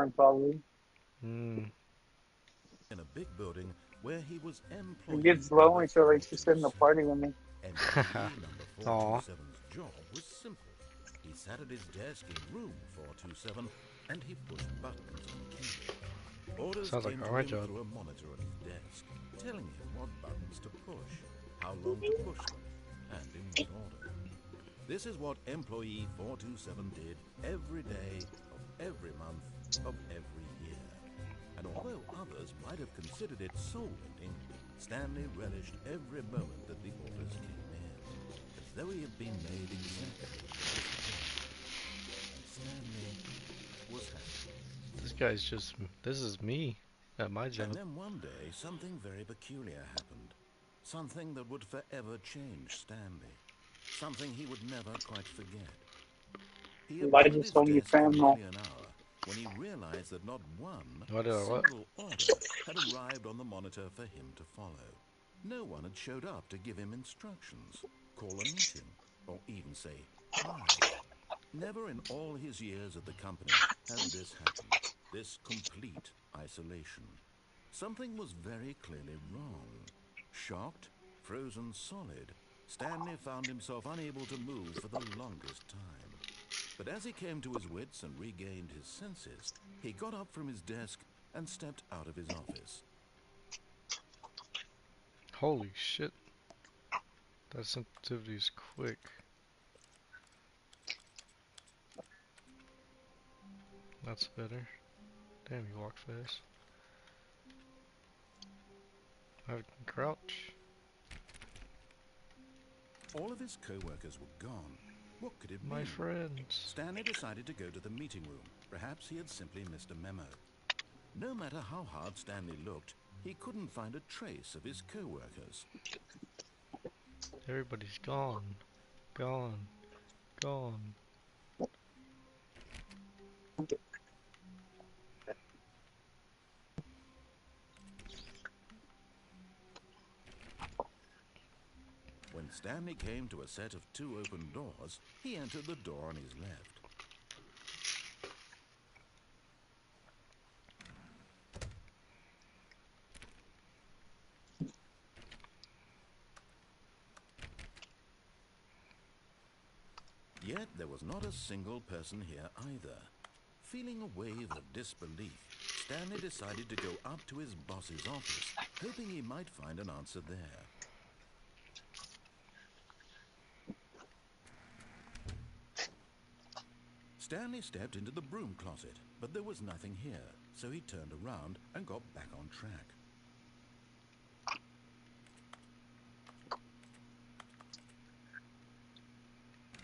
probably. Hmm. In a big building where he was It employee gets number lonely, so like to sit in the 427. party with me. Employee number Aw. 427's job was simple. He sat at his desk in room 427 and he pushed buttons on a keyboard. Orders Sounds like came to our him job. through a monitor on his desk, telling him what buttons to push, how long to push them, and in what order. This is what employee 427 did every day of every month of every year. And although others might have considered it soul-ending, Stanley relished every moment that the orders came in, as though he had been made exactly for his job. And Stanley was happy. This guy's just. This is me at my And job. then one day, something very peculiar happened. Something that would forever change Stanley. Something he would never quite forget. He had Light been at just his told me desk for fam. nearly an hour when he realized that not one What? What? single order had arrived on the monitor for him to follow. No one had showed up to give him instructions, call a meeting, or even say hi. Never in all his years at the company had this happened, this complete isolation. Something was very clearly wrong. Shocked, frozen solid, Stanley found himself unable to move for the longest time. But as he came to his wits and regained his senses, he got up from his desk and stepped out of his office. Holy shit. That sensitivity is quick. That's better. Damn, you walk fast. I can crouch. All of his co-workers were gone. What could it My mean? friends. Stanley decided to go to the meeting room. Perhaps he had simply missed a memo. No matter how hard Stanley looked, he couldn't find a trace of his co-workers. Everybody's gone. Gone. Gone. When Stanley came to a set of two open doors, he entered the door on his left. Yet there was not a single person here either. Feeling a wave of disbelief, Stanley decided to go up to his boss's office, hoping he might find an answer there. Stanley stepped into the broom closet, but there was nothing here, so he turned around and got back on track.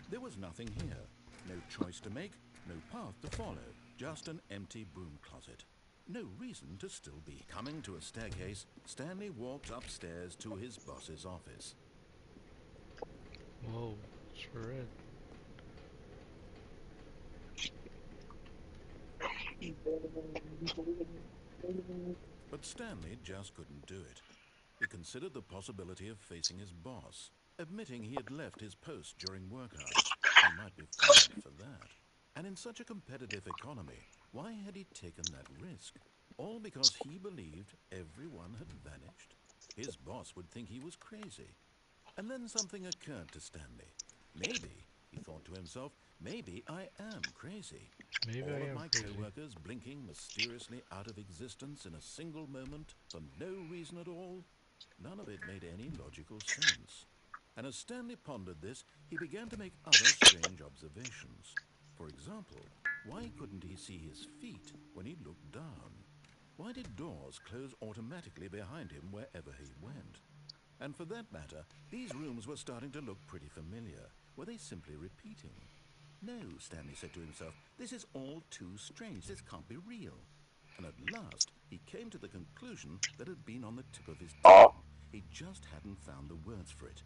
There was nothing here. No choice to make, no path to follow, just an empty broom closet. No reason to still be. Coming to a staircase, Stanley walked upstairs to his boss's office. Whoa. It's red. But Stanley just couldn't do it. He considered the possibility of facing his boss, admitting he had left his post during work hours. He might be fired for that. And in such a competitive economy, why had he taken that risk? All because he believed everyone had vanished? His boss would think he was crazy. And then something occurred to Stanley. Maybe, he thought to himself, maybe I am crazy. Maybe All I of am my crazy. co-workers blinking mysteriously out of existence in a single moment for no reason at all? None of it made any logical sense. And as Stanley pondered this, he began to make other strange observations. For example, why couldn't he see his feet when he looked down? Why did doors close automatically behind him wherever he went? And for that matter, these rooms were starting to look pretty familiar. Were they simply repeating? No, Stanley said to himself, this is all too strange. This can't be real. And at last, he came to the conclusion that had been on the tip of his tongue. He just hadn't found the words for it.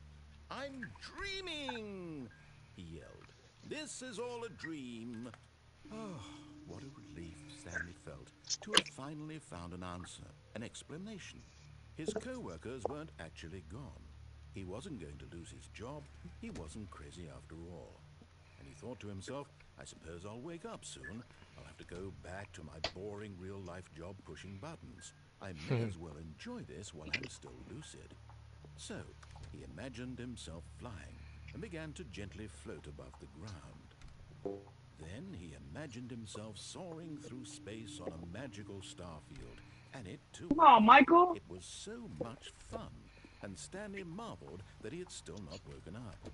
I'm dreaming, he yelled. This is all a dream. Oh, what a relief Stanley felt to have finally found an answer, an explanation. His co-workers weren't actually gone. He wasn't going to lose his job. He wasn't crazy after all. And he thought to himself, I suppose I'll wake up soon. I'll have to go back to my boring real-life job pushing buttons. I may as well enjoy this while I'm still lucid. So, he imagined himself flying and began to gently float above the ground. Then he imagined himself soaring through space on a magical star field, and it too Come would on, work. Michael. It was so much fun, and Stanley marveled that he had still not woken up.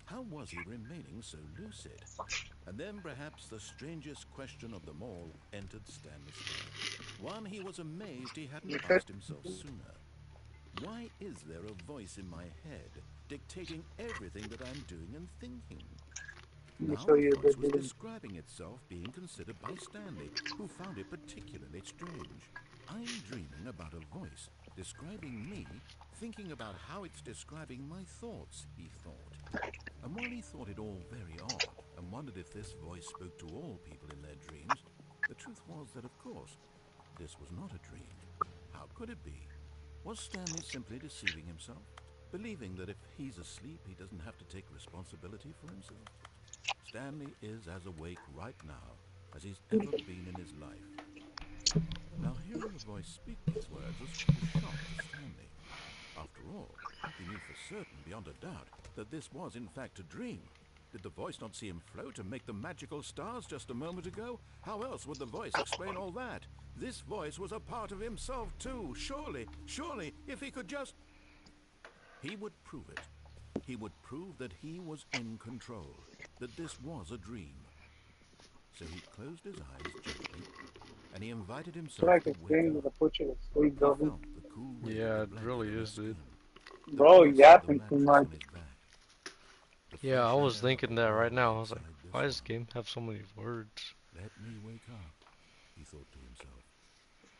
How was he remaining so lucid? And then perhaps the strangest question of them all entered Stanley's head. One he was amazed he hadn't Okay. asked himself sooner. Why is there a voice in my head dictating everything that I'm doing and thinking? Let me Now show the you a voice good was video. describing itself being considered by Stanley, who found it particularly strange. I'm dreaming about a voice describing me, thinking about how it's describing my thoughts, he thought. And while he thought it all very odd and wondered if this voice spoke to all people in their dreams, the truth was that, of course, this was not a dream. How could it be? Was Stanley simply deceiving himself, believing that if he's asleep, he doesn't have to take responsibility for himself? Stanley is as awake right now as he's ever been in his life. Now, hearing the voice speak these words was quite a shock to Stanley. After all, he knew for certain, beyond a doubt, that this was in fact a dream. Did the voice not see him float and make the magical stars just a moment ago? How else would the voice explain all that? This voice was a part of himself too. Surely, if he could just... He would prove it. He would prove that he was in control, that this was a dream. So he closed his eyes gently, and he invited I himself like to this wake thing that up. I put you to sleep, He Dobby. felt the cool weight of Yeah, the it blanket really on his is, dude. skin, the Bro, press of the yapping too mattress much. on his back, the Yeah, I fresh was air of thinking the that right world now. I was like, inside this why does this one. game have so many words? Let me wake up, he thought to himself.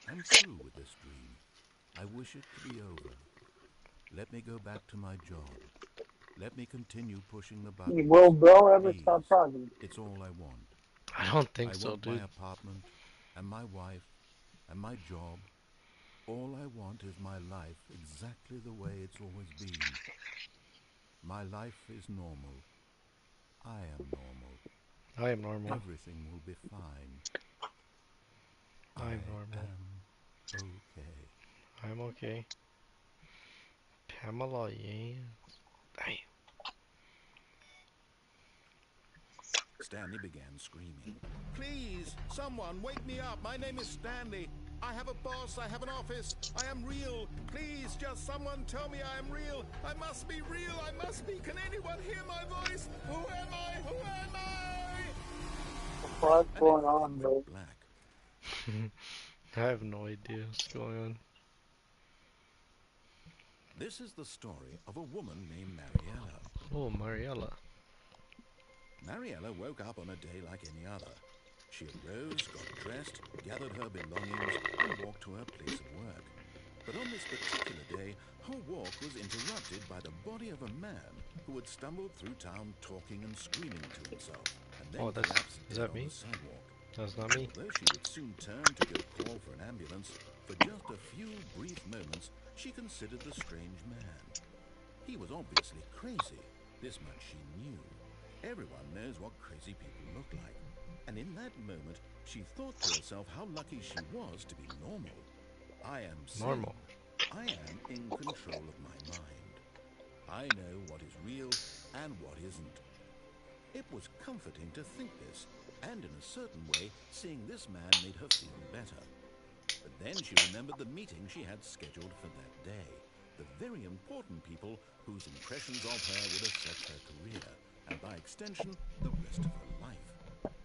I'm through with this dream. I wish it to be over. Let me go back to my job. Let me continue pushing the Will buttons. Bro ever stop Please, talking? it's all I want. I don't think I so, want my dude. apartment, and my wife, and my job. All I want is my life exactly the way it's always been. My life is normal. I am normal. I am normal. Everything will be fine. I I am normal. am okay. I'm okay. Pamela, yeah. Damn. Stanley began screaming. Please, someone, wake me up. My name is Stanley. I have a boss. I have an office. I am real. Please, just someone tell me I am real. I must be real. I must be. Can anyone hear my voice? Who am I? Who am I? What's And going everything on, went bro? black. I have no idea what's going on. This is the story of a woman named Mariella. Oh, Mariella. Mariella woke up on a day like any other. She arose, got dressed, gathered her belongings, and walked to her place of work. But on this particular day, her walk was interrupted by the body of a man who had stumbled through town talking and screaming to himself, and Oh, then collapsed is dead that on me? the sidewalk. That's not me. Although she would soon turn to go call for an ambulance, for just a few brief moments she considered the strange man. He was obviously crazy. This much she knew. Everyone knows what crazy people look like. And in that moment, she thought to herself how lucky she was to be normal. I am sane. Normal. I am in control of my mind. I know what is real and what isn't. It was comforting to think this, and in a certain way, seeing this man made her feel better. But then she remembered the meeting she had scheduled for that day. The very important people whose impressions of her would affect her career, and by extension, the rest of her life.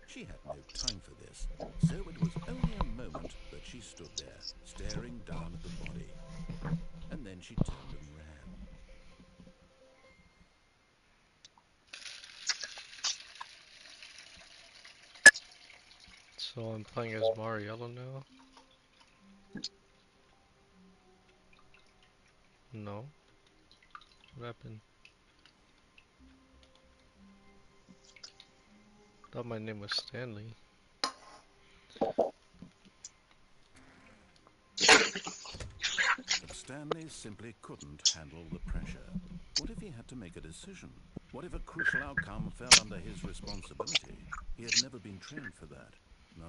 She had no time for this, so it was only a moment that she stood there, staring down at the body. And then she turned and ran. So I'm playing as Mariella now? No. What happened? Thought my name was Stanley. But Stanley simply couldn't handle the pressure. What if he had to make a decision? What if a crucial outcome fell under his responsibility? He had never been trained for that. No.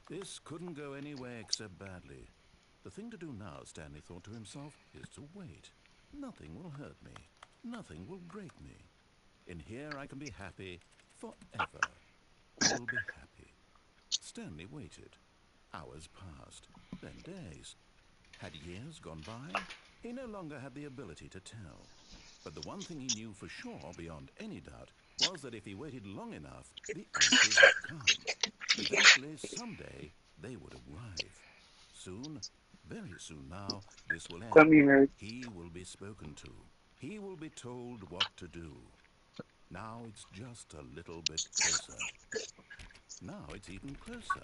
This couldn't go anywhere except badly. The thing to do now, Stanley thought to himself, is to wait. Nothing will hurt me. Nothing will break me. In here I can be happy forever. I will be happy. Stanley waited. Hours passed, then days. Had years gone by? He no longer had the ability to tell. But the one thing he knew for sure, beyond any doubt, was that if he waited long enough, the answers would come. Eventually, someday, they would arrive. Soon, very soon now, this will Let me end. hear it. He will be spoken to. He will be told what to do. Now it's just a little bit closer. Now it's even closer.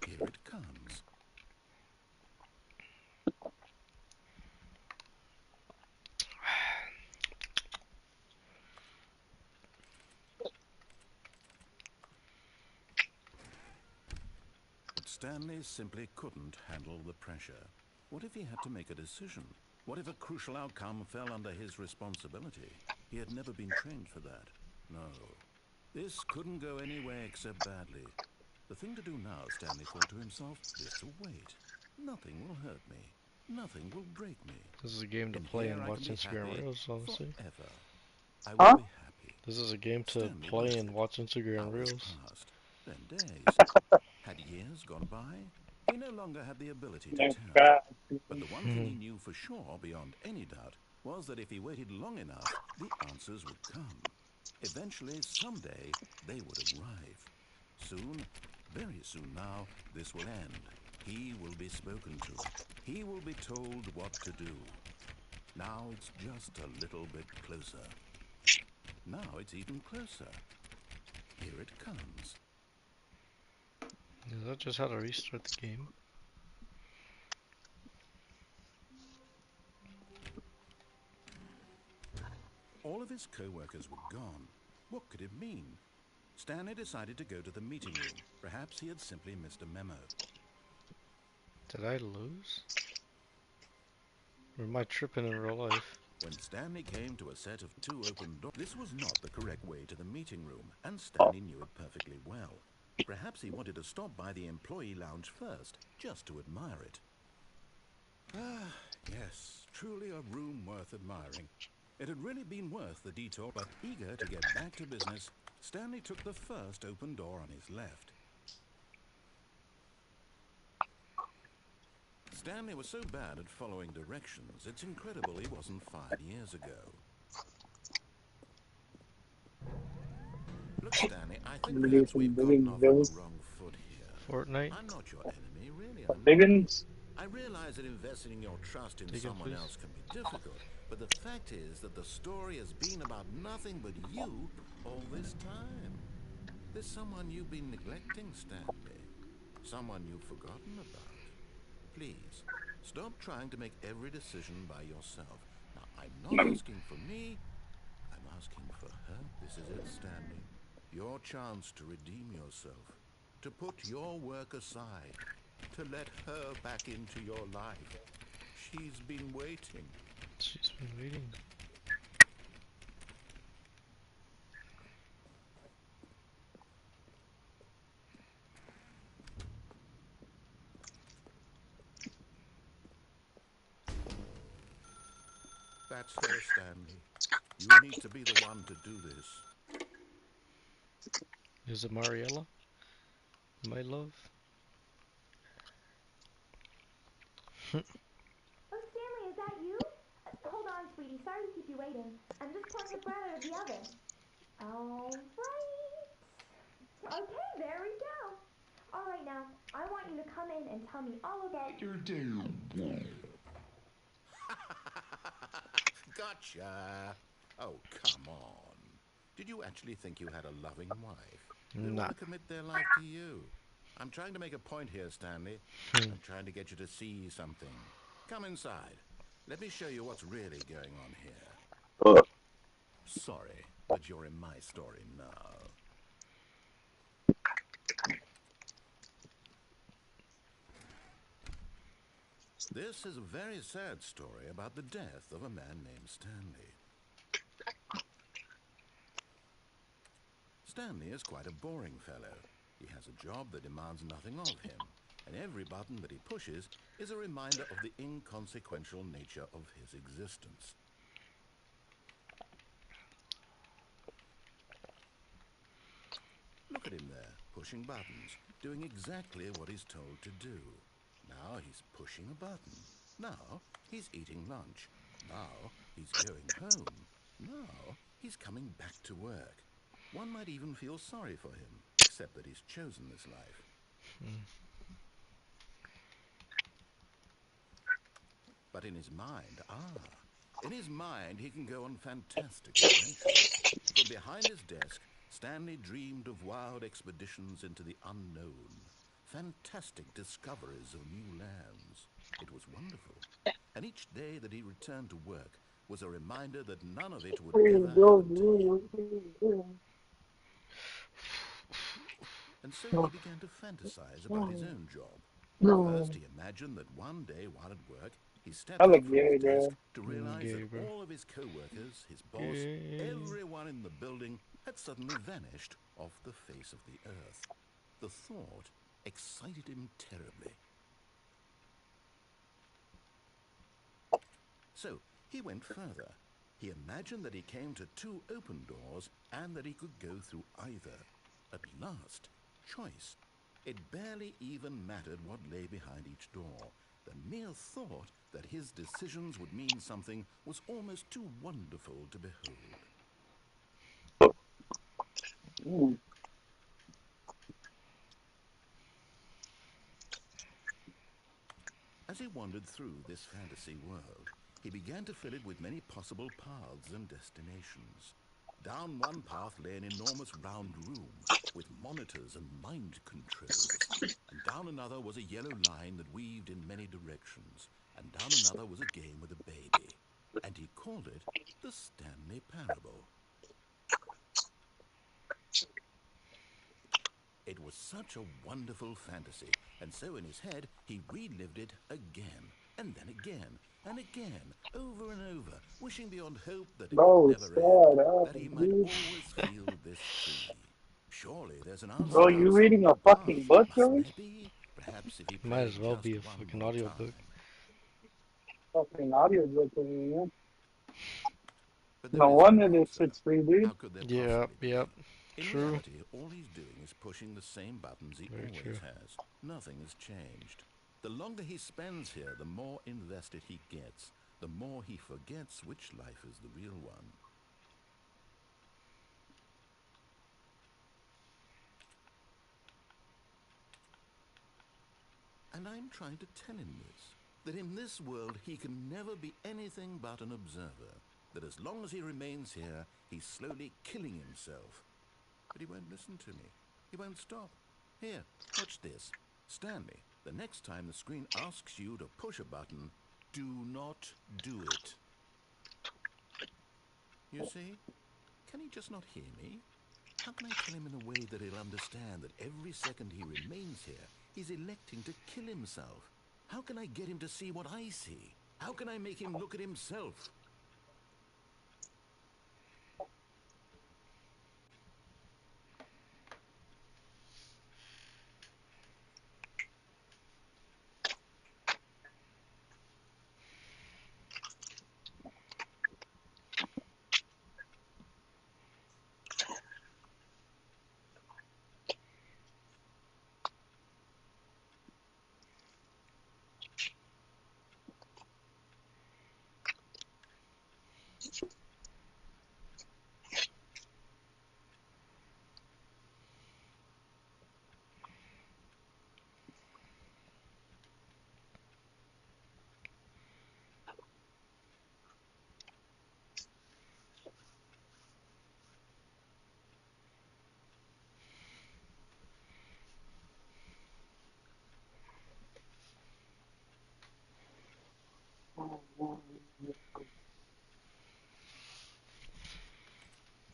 Here it comes. But Stanley simply couldn't handle the pressure. What if he had to make a decision? What if a crucial outcome fell under his responsibility? He had never been trained for that. No. This couldn't go anywhere except badly. The thing to do now, Stanley thought to himself, is to wait. Nothing will hurt me. Nothing will break me. This is a game to In play here and I can watch be Instagram happy Reels, honestly. forever. I will Huh? be happy. This is a game to Stanley play and waited. watch Instagram Hours Reels. passed, then days. Had years gone by? He no longer had the ability to That's tell. bad. But the one thing he knew for sure, beyond any doubt, was that if he waited long enough, the answers would come. Eventually, someday, they would arrive. Soon, very soon now, this will end. He will be spoken to. He will be told what to do. Now it's just a little bit closer. Now it's even closer. Here it comes. Is that just how to restart the game? All of his co-workers were gone. What could it mean? Stanley decided to go to the meeting room. Perhaps he had simply missed a memo. Did I lose? Or am I tripping in real life? When Stanley came to a set of two open doors, this was not the correct way to the meeting room, and Oh, Stanley knew it perfectly well. Perhaps he wanted to stop by the employee lounge first, just to admire it. Ah, yes, truly a room worth admiring. It had really been worth the detour, but eager to get back to business, Stanley took the first open door on his left. Stanley was so bad at following directions, it's incredible he wasn't fired years ago. Look, Stanley, I I'm think gonna do perhaps some we've gotten digging off on the bills. wrong foot here. Fortnite? I'm not your enemy, really, I'm not. Diggins? I realize that investing your trust in Dig it, someone please. else can be difficult, but the fact is that the story has been about nothing but you all this time. There's someone you've been neglecting, Stanley. Someone you've forgotten about. Please, stop trying to make every decision by yourself. Now, I'm not asking for me, I'm asking for her. This is it, Stanley. Your chance to redeem yourself. To put your work aside. To let her back into your life. She's been waiting. She's been waiting. That's her, Stanley. You need to be the one to do this. Is it Mariella? My love? Oh, Stanley, is that you? Hold on, sweetie. Sorry to keep you waiting. I'm just pulling the bread out of the oven. All right. Okay, there we go. All right, now, I want you to come in and tell me all about your day. Gotcha. Oh, come on. Did you actually think you had a loving wife? They Nah. want to commit their life to you. I'm trying to make a point here, Stanley. I'm trying to get you to see something. Come inside. Let me show you what's really going on here. Sorry, but you're in my story now. This is a very sad story about the death of a man named Stanley. Stanley is quite a boring fellow. He has a job that demands nothing of him, and every button that he pushes is a reminder of the inconsequential nature of his existence. Look at him there, pushing buttons, doing exactly what he's told to do. Now he's pushing a button. Now he's eating lunch. Now he's going home. Now he's coming back to work. One might even feel sorry for him, except that he's chosen this life. But in his mind, in his mind he can go on fantastic adventures. From behind his desk, Stanley dreamed of wild expeditions into the unknown, fantastic discoveries of new lands. It was wonderful. And each day that he returned to work was a reminder that none of it would ever happen to him. And so he began to fantasize about his own job. First, he imagined that one day while at work, he I stepped look up from his gay, desk bro. to realize Gay, that bro. all of his co-workers, his boss, Gay. everyone in the building had suddenly vanished off the face of the earth. The thought excited him terribly. So he went further. He imagined that he came to two open doors and that he could go through either. At last, choice. It barely even mattered what lay behind each door. The mere thought that his decisions would mean something was almost too wonderful to behold. Mm. As he wandered through this fantasy world, he began to fill it with many possible paths and destinations. Down one path lay an enormous round room with monitors and mind controls, and down another was a yellow line that weaved in many directions, and down another was a game with a baby, and he called it the Stanley Parable. It was such a wonderful fantasy, and so in his head he relived it again, and then again, and again, over and over, wishing beyond hope that it would Bro, never end, sad that ass, he might dude. always feel this free. Surely there's an answer Bro, you down some reading a new fucking path, book, mustn't bro? there be? Perhaps if he Might as played well just be a one fucking more audiobook. time. Fucking audiobook, man. But there No is no wonder this answer. shit's free, dude. How could there Yep, possibly yep. be? In True. reality, all he's doing is pushing the same buttons he Very true. always has. Nothing has changed. The longer he spends here, the more invested he gets, the more he forgets which life is the real one. And I'm trying to tell him this, that in this world he can never be anything but an observer, that as long as he remains here, he's slowly killing himself. But he won't listen to me. He won't stop. Here, watch this. Stanley, the next time the screen asks you to push a button, do not do it. You see? Can he just not hear me? How can I tell him in a way that he'll understand that every second he remains here, he's electing to kill himself? How can I get him to see what I see? How can I make him look at himself?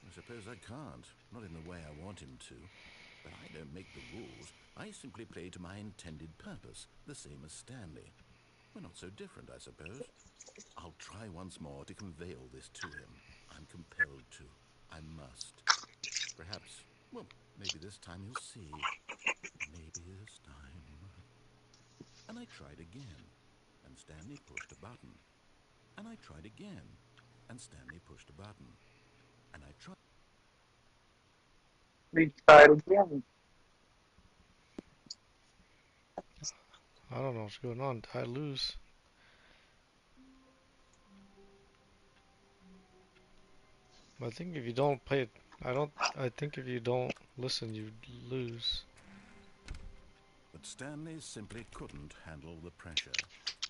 I suppose I can't, not in the way I want him to. But I don't make the rules. I simply play to my intended purpose, the same as Stanley. We're not so different, I suppose. I'll try once more to convey all this to him. I'm compelled to. I must. Perhaps, well, Maybe this time you'll see. Maybe this time. And I tried again, and Stanley pushed a button. And I tried again, and Stanley pushed a button. And I tried. We tried again. I don't know what's going on. Did I lose? I think if you don't pay it, I think if you don't listen, you lose. But Stanley simply couldn't handle the pressure.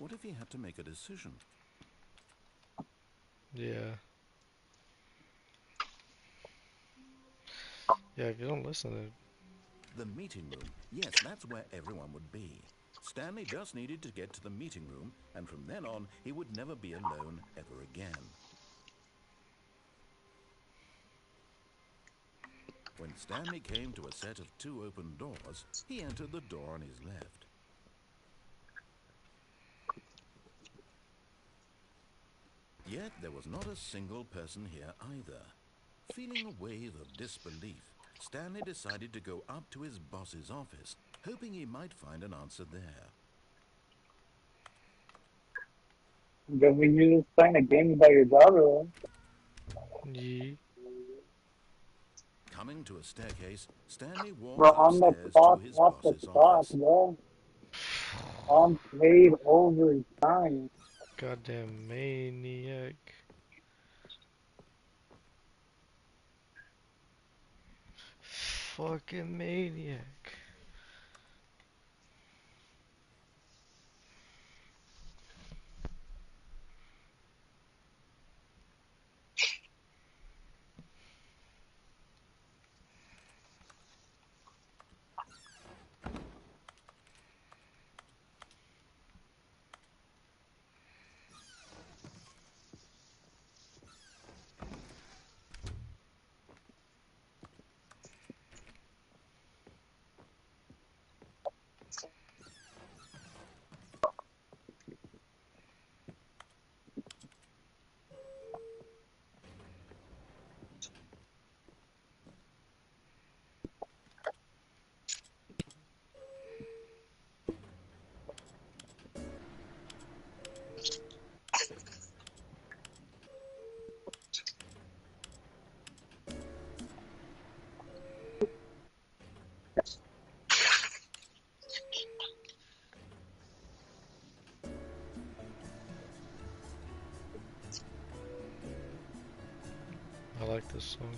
What if he had to make a decision? Yeah. Yeah, if you don't listen, The meeting room. Yes, that's where everyone would be. Stanley just needed to get to the meeting room, and from then on, he would never be alone ever again. When Stanley came to a set of 2 open doors, he entered the door on his left. Yet there was not a single person here either. Feeling a wave of disbelief, Stanley decided to go up to his boss's office, hoping he might find an answer there. Then we you just playing a game about your daughter. yeah. Coming to a staircase, Stanley Bro, walked on the upstairs to clock, his off the boss's clock, office. bro. Unpaid overtime. Goddamn maniac. Fucking maniac. I like this song.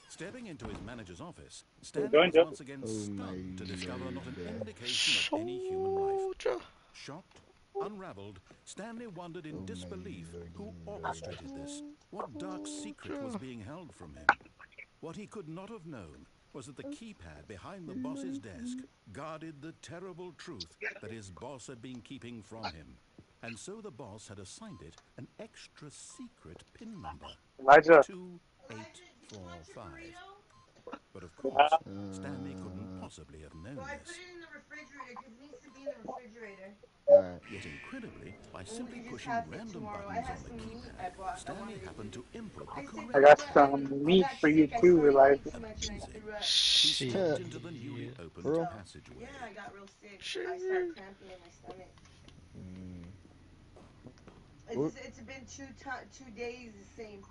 Stepping into his manager's office, What you Stanley doing, was Justin? once again Oh my stunned to discover not an lord. indication of any human life. Soldier. Shocked, unraveled, Stanley wondered in Oh my disbelief who lordy orchestrated this. What dark secret was Soldier. being held from him? What he could not have known was that the keypad behind the boss's desk guarded the terrible truth that his boss had been keeping from him. And so the boss had assigned it an extra secret PIN number, Elijah. 2845. But of Yeah. course, Stanley couldn't possibly have known Well, I put this. it in the refrigerator because it needs to be in the refrigerator. Alright. Yet incredibly, by And we simply can just pushing have it random tomorrow. I buttons have on the some meat I keypad, bought. I Stanley wanted to happened eat. to input the I said, I correct got but PIN. some I meat got for you sick. I too, started eating Elijah. too much and I Amazing. threw up. He stalked into the Shit. newly opened Bro. passageway. Yeah, I got real sick. I started Shit. cramping in my stomach. Mm. It's been 2 days the same.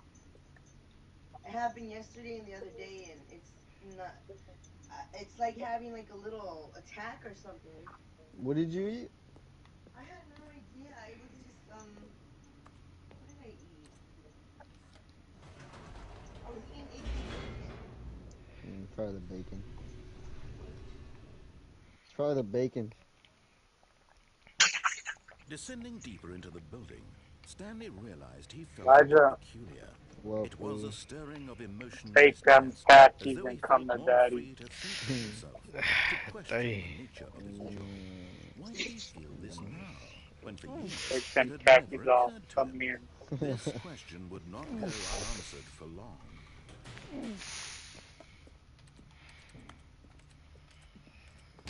It happened yesterday and the other day, and it's not. It's like having like a little attack or something. What did you eat? I had no idea. It was just What did I eat? I was eating eggs and bacon. Probably the bacon. It's probably the bacon. Descending deeper into the building, Stanley realized he felt a bit Elijah, peculiar. Well, It was a fool. stirring of emotion in take his them chest, as khakis though he and come felt to more daddy. free to think for himself, to question Dang. the nature of his job. Why did he feel this now? when for Take years it them had khakis never off. occurred to Come him. here. This question would not go unanswered for long.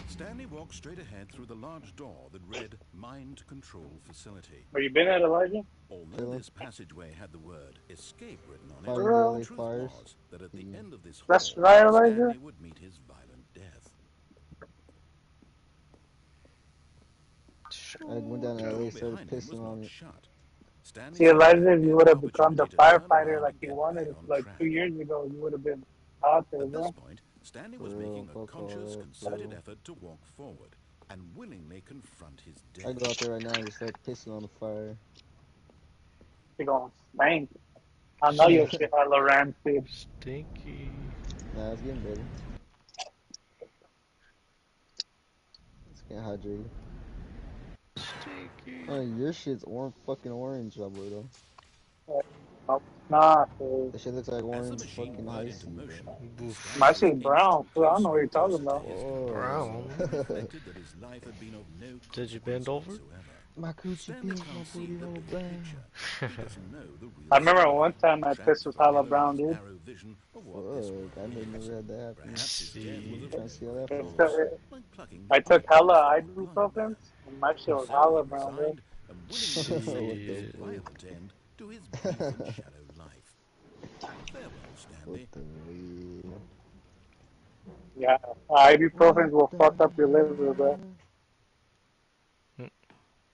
Stanley walked straight ahead through the large door that read Mind Control Facility. Where you been at, Elijah? Although Chilling. this passageway had the word escape written on it, Fighting the the LA truth fires. was that at the end of this That's hall, right, Elijah. Stanley would meet his violent death. I went down The to LA, door started behind him was pissing on not it. shut. Stanley See, saw it Elijah, as if you would every have become the opportunity to turn firefighter around like and you get back wanted on like track. 2 years ago, you would have been out there, At this bro. point, Stanley For was real, making a fuck all conscious, that, concerted bro. effort to walk forward and willingly confront his I go death. out there right now and just start pissing on the fire. You're going stank. I know your shit, hella rancid. Stinky. Nah, it's getting better. It's getting hydrated. Stinky. Oh, your shit's fucking orange, Alberto. No, nah, fool. That shit looks like As the orange machine fucking high whirred into C, bro. motion, Boof. My Stanley was shit brown, inching fool. I don't know closer what you're and talking closer to about. his companions. Brown. He Whoa. reflected that his life had been of no Did you bend consequence over? whatsoever. My coochie Stanley pink, my can't see booty the hole bigger brown. picture. He doesn't know the I real remember story, one time my piss trapped was hella forever in brown, his dude. narrow vision of what this Fuck, I world never is. had that happen. Perhaps his death was See. of Trying to see how that ordinary feels. cause, like plucking I the took eyebrows hella from a blind ibuprofen, man. and my shit was So he hella brown, bro. resigned and willingly accepted What this the See. violent end to his brief and shallow life. Farewell, What Stanley. the hell? Yeah, What ibuprofens will the fuck up your liver, bro. hell?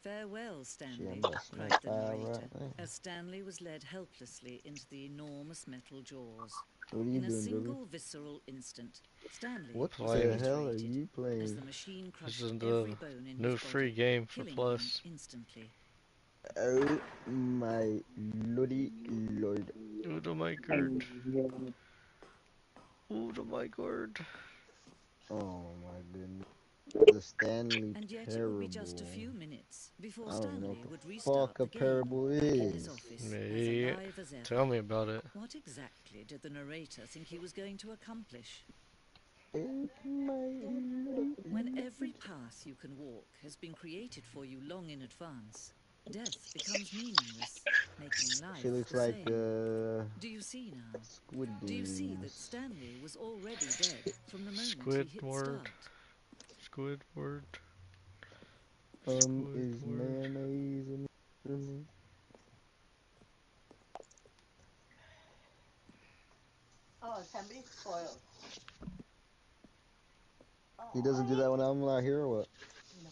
Farewell, Shit, I'm Stanley, about to smoke cried the five narrator, right now. as Stanley was led helplessly into the enormous metal jaws. What are you In a doing, brother? single visceral instant, Stanley What was the Playing. hell are obliterated you as the playing? machine This crushed is every the bone in new his free body, game for killing him Plus. instantly. Oh my lordy lord. Oh my god. And, yeah, Oh my god. Oh my goodness. The Stanley And yet it would be just a Parable. few minutes before I don't even know what Stanley the would restart fuck the a game, parable in his is. office, as Me. alive as Tell ever. me about it. What exactly did the narrator think he was going to accomplish? Oh my lordy When lord. every path you can walk has been created for you long in advance, death becomes meaningless, making She life looks the like same. Do you see now? Squid Do you see that Games. Stanley was already dead from the moment he hit Squidward. start? Squidward. Is Squidward. mayonnaise an instrument? Oh, somebody's spoiled. He doesn't do that when I'm not here or what? No.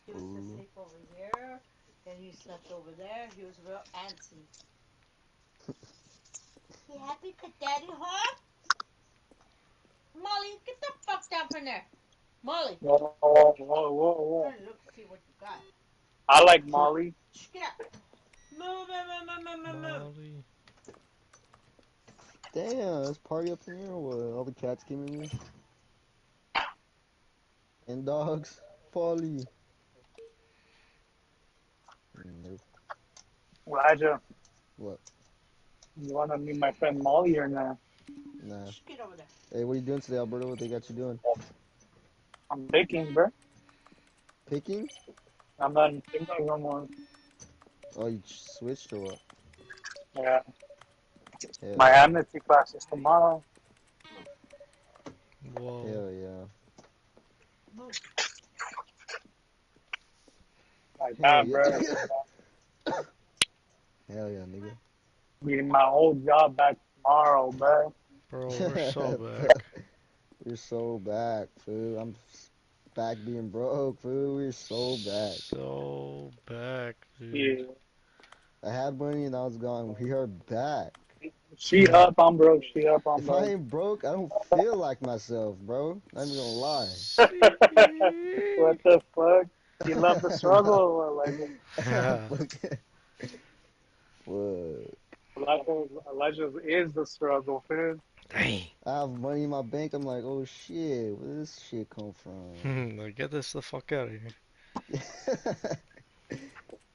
He was Ooh. asleep over here, then he slept over there. He was real antsy. You happy because Daddy home? Molly, get the fuck down from there. Molly, whoa, whoa, whoa, whoa, whoa. turn and look, see what you got. I like Molly. Shh, get up. Move, move, move, move, move, move. Molly. Damn, let's party up in here or what? All the cats came in here. And dogs. Polly. Nope. Elijah, What? you wanna meet my friend Molly or not? Nah. Shh, get over there. Hey, what are you doing today, Alberto? What they got you doing? I'm baking, bro. Picking? I'm not in Finland no more. Oh, you switched or what? Yeah, Hell my yeah. amnesty class is tomorrow. Whoa. Hell yeah. Move. Like Hell that, yeah. bro. Hell yeah, nigga. Getting my old job back tomorrow, bro. Bro, we're so Bro, back. we're so back, fool. Back being broke, fool. We're so back. So back, dude. Yeah. I had money and I was gone. We are back. She up, I'm broke. She up, I'm If I broke. ain't broke, I don't feel like myself, bro. Not even gonna lie. See? What the fuck? You love the struggle or what, Elijah? Fuck. What? Elijah is the struggle, man. Dang. I have money in my bank. I'm like, oh shit, where does this shit come from? Like, get this the fuck out of here.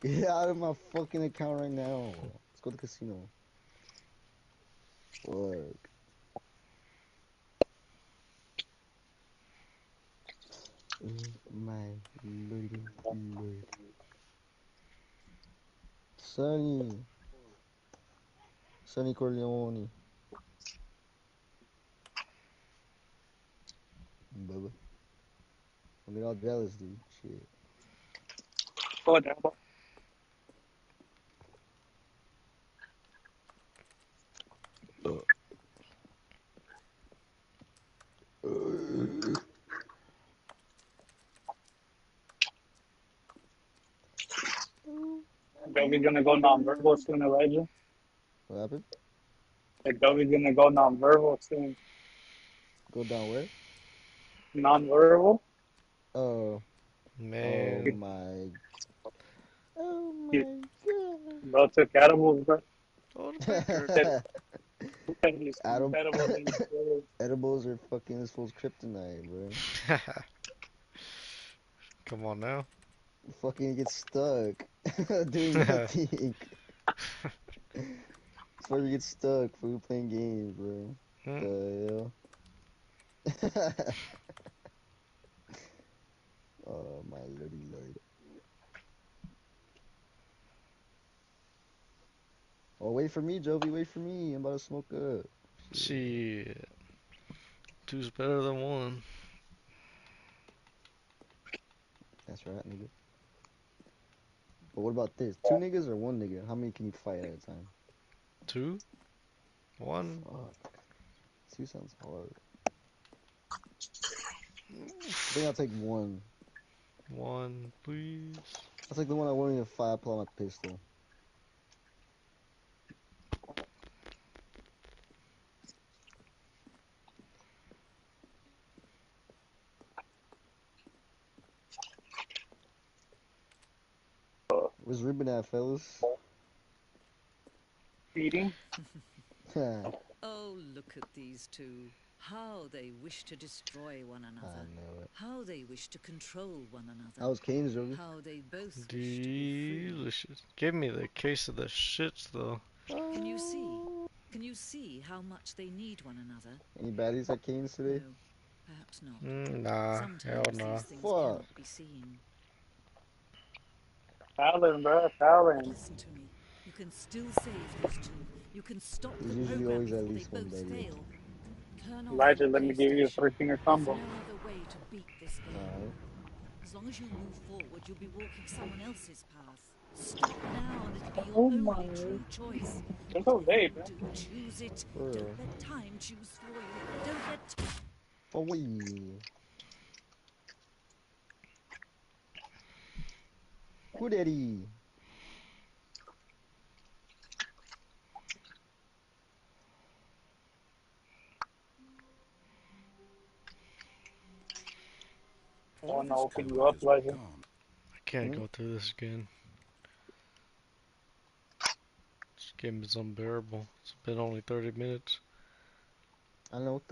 Get out of my fucking account right now. Let's go to the casino. Fuck. Oh my lordy lord. Sonny. Sonny Corleone. Bubba. Don't get all jealous, dude. Shit. Whatever. Joey's gonna go non-verbal soon, Elijah. What happened? Like Joey's gonna go non-verbal soon. Go down where? Non-verbal? Oh. Oh Man, my. Oh He, my god. bro took edibles, bro. oh the baker. Said he's Adam. edibles and Edibles are fucking this fool's kryptonite, bro. Come on now. Fucking get stuck doing nothing. That's why we get stuck for playing games, bro. Hmm. The hell? Oh my lordy lord. Oh, wait for me, Jovi. Wait for me. I'm about to smoke up. Shit. Shit. Two's better than one. That's right, nigga. But what about this? Two niggas or one nigga? How many can you fight at a time? Two? One? Fuck. Two sounds hard. I think I'll take one. One, please. That's like the one I won't even fire pull out my pistol. Where's Ruben at, fellas? feeding. I Oh, look at these two. How they wish to destroy one another. know it. How they wish to control one another. That was Kane's, Jovi. How they both wish to be free. Delicious. Give me the case of the shits, though. Can you see? Can you see how much they need one another? Any baddies at Kane's today? No, perhaps not. Nah, hell Sometimes nah. these things Fuck. cannot be seen. Fallon, bro. Fallon. Listen to me. You can still save these two. You can stop There's the usually program always at before they least one both baddie. fail. Turn off Elijah, your let me give you a PlayStation. three-finger There's combo. no other way to beat this game. Alright. As long as you move forward, you'll be walking someone else's path. Stop now, and it'll be your Oh only my. true choice. It's okay, bro. Do choose it. For real. Don't let time choose for you. Don't let Oh, wee. Who daddy? I All want to this open code you up, has Elijah. gone. I can't Hmm? go through this again. This game is unbearable. It's been only 30 minutes. I don't know what the